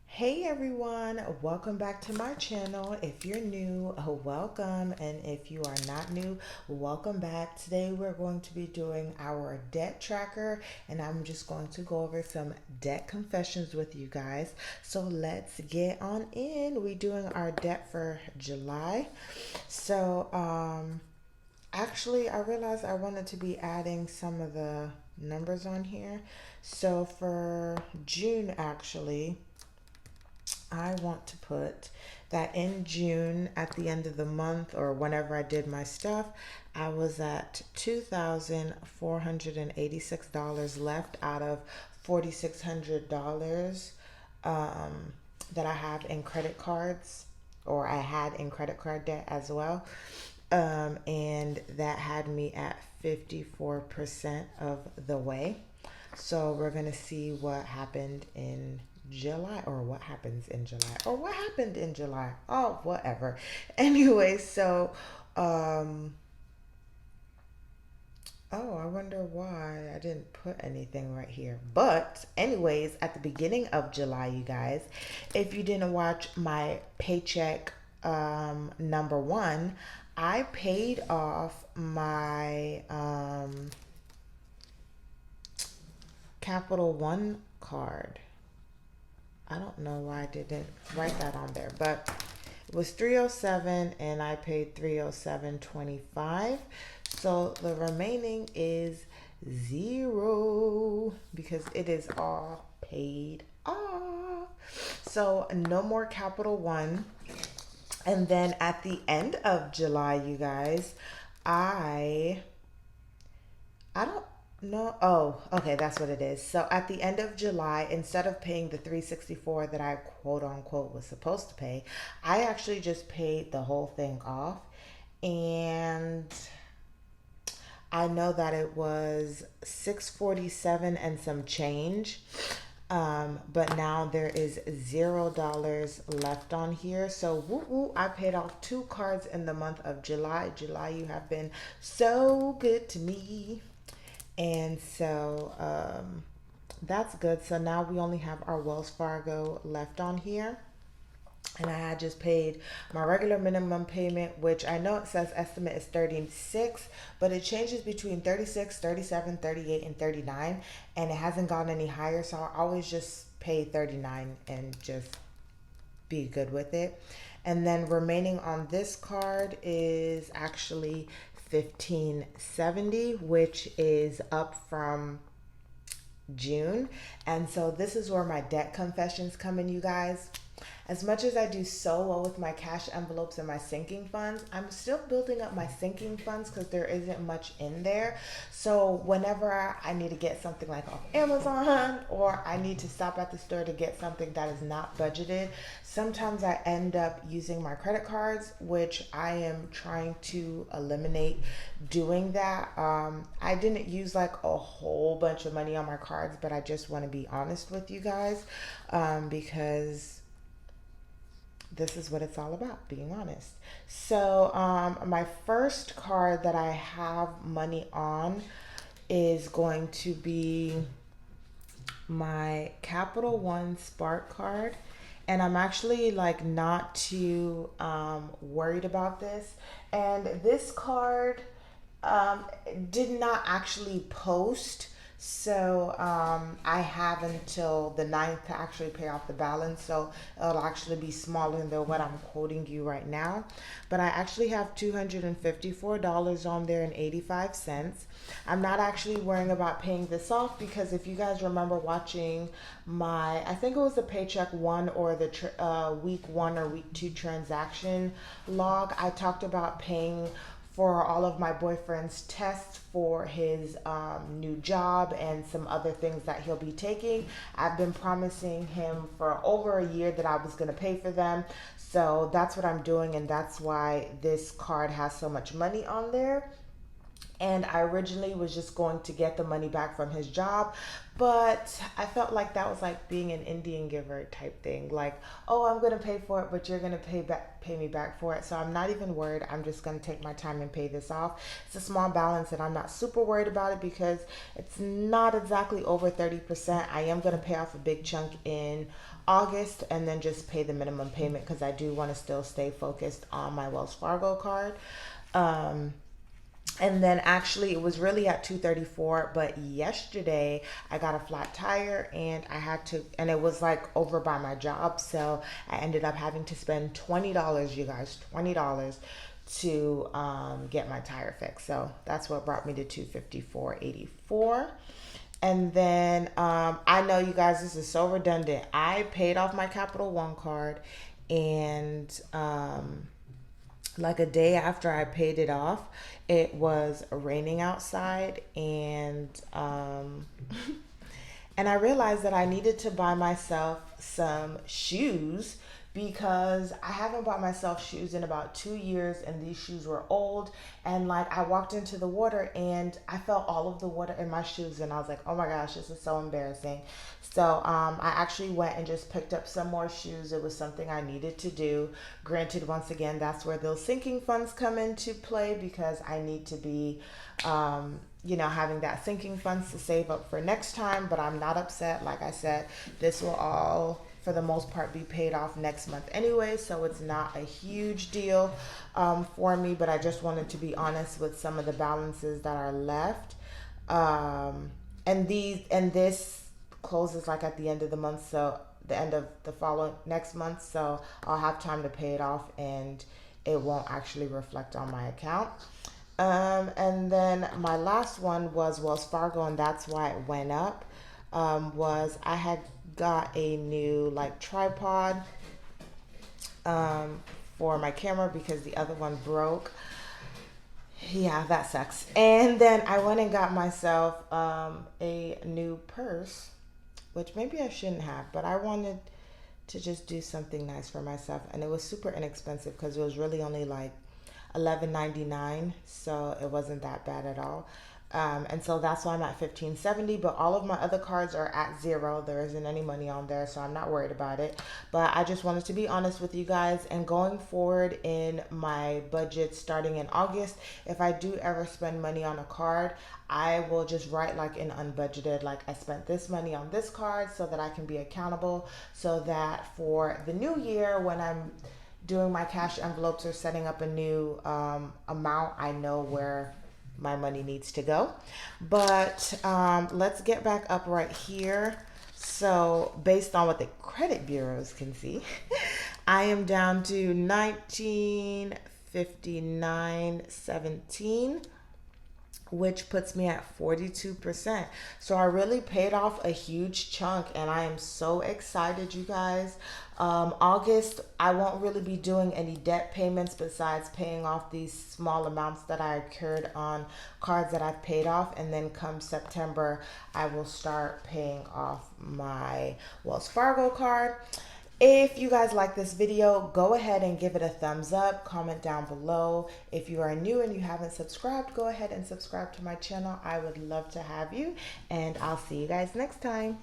Hey everyone, welcome back to my channel. If you're new, welcome, and if you are not new, welcome back. Today we're going to be doing our debt tracker, and I'm just going to go over some debt confessions with you guys. So let's get on in. We're doing our debt for July. Actually, I realized I wanted to be adding some of the numbers on here. So for June, actually, I want to put that in June at the end of the month or whenever I did my stuff, I was at $2,486 left out of $4,600 that I have in credit cards, or I had in credit card debt as well. And that had me at 54% of the way. So we're going to see what happened in July, or what happens in July, or what happened in July. Oh, whatever. Anyway, oh, I wonder why I didn't put anything right here. But anyways, at the beginning of July, you guys, if you didn't watch my paycheck number one, I paid off my Capital One card. I don't know why I didn't write that on there, but it was 307 and I paid 307.25. So the remaining is zero because it is all paid off. So no more Capital One. And then at the end of July, you guys, I don't know. Oh, okay, that's what it is. So at the end of July, instead of paying the 364 that I quote unquote was supposed to pay, I actually just paid the whole thing off. And I know that it was 647 and some change. But now there is $0 left on here. So woo woo, I paid off two cards in the month of July. July, you have been so good to me. And that's good. So now we only have our Wells Fargo left on here. And I had just paid my regular minimum payment, which I know it says estimate is 36, but it changes between 36, 37, 38, and 39, and it hasn't gone any higher, so I always just pay 39 and just be good with it. And then remaining on this card is actually 1570, which is up from June. And so this is where my debt confessions come in, you guys. As much as I do so well with my cash envelopes and my sinking funds, I'm still building up my sinking funds because there isn't much in there. So whenever I need to get something like off Amazon, or I need to stop at the store to get something that is not budgeted, sometimes I end up using my credit cards, which I am trying to eliminate doing that. I didn't use like a whole bunch of money on my cards, but I just want to be honest with you guys, because this is what it's all about, being honest. So my first card that I have money on is going to be my Capital One Spark card. And I'm actually like not too worried about this. And this card did not actually post. So I have until the 9th to actually pay off the balance. So it'll actually be smaller than what I'm quoting you right now. But I actually have $254 on there and 85 cents. I'm not actually worrying about paying this off because if you guys remember watching my, I think it was the paycheck one or the week one or week two transaction log, I talked about paying for all of my boyfriend's tests for his new job and some other things that he'll be taking. I've been promising him for over a year that I was going to pay for them. So that's what I'm doing, and that's why this card has so much money on there. And I originally was just going to get the money back from his job, but I felt like that was like being an Indian giver type thing. Like, oh, I'm gonna pay for it, but you're gonna pay me back for it. So I'm not even worried. I'm just gonna take my time and pay this off. It's a small balance, and I'm not super worried about it because it's not exactly over 30%. I am gonna pay off a big chunk in August and then just pay the minimum payment because I do want to still stay focused on my Wells Fargo card. Um, and then actually it was really at 234, but yesterday I got a flat tire and I had to, and it was like over by my job, so I ended up having to spend $20, you guys, $20 to get my tire fixed. So that's what brought me to 254.84. And then I know you guys, this is so redundant. I paid off my Capital One card, and like a day after I paid it off, it was raining outside, and and I realized that I needed to buy myself some shoes because I haven't bought myself shoes in about 2 years, and these shoes were old. And like I walked into the water and I felt all of the water in my shoes, and I was like, oh my gosh, this is so embarrassing. So I actually went and just picked up some more shoes. It was something I needed to do. Granted, once again, that's where those sinking funds come into play because I need to be having that sinking funds to save up for next time. But I'm not upset. Like I said, this will all, for the most part, be paid off next month anyway, so it's not a huge deal for me. But I just wanted to be honest with some of the balances that are left. And this closes like at the end of the month, so the end of the following next month, so I'll have time to pay it off and it won't actually reflect on my account. And then my last one was Wells Fargo, and that's why it went up. Was I had got a new like tripod for my camera because the other one broke. Yeah, that sucks. And then I went and got myself a new purse, which maybe I shouldn't have, but I wanted to just do something nice for myself, and it was super inexpensive because it was really only like $11.99, so it wasn't that bad at all. And so that's why I'm at 1570, but all of my other cards are at zero. There isn't any money on there, so I'm not worried about it. But I just wanted to be honest with you guys, and going forward in my budget starting in August, if I do ever spend money on a card, I will just write like an unbudgeted, like I spent this money on this card, so that I can be accountable, so that for the new year when I'm doing my cash envelopes or setting up a new amount, I know where my money needs to go. But let's get back up right here. So based on what the credit bureaus can see, I am down to 1959.17, which puts me at 42%. So I really paid off a huge chunk, and I am so excited, you guys. August, I won't really be doing any debt payments besides paying off these small amounts that I incurred on cards that I've paid off. And then come September, I will start paying off my Wells Fargo card. If you guys like this video, go ahead and give it a thumbs up, comment down below. If you are new and you haven't subscribed, go ahead and subscribe to my channel. I would love to have you, and I'll see you guys next time.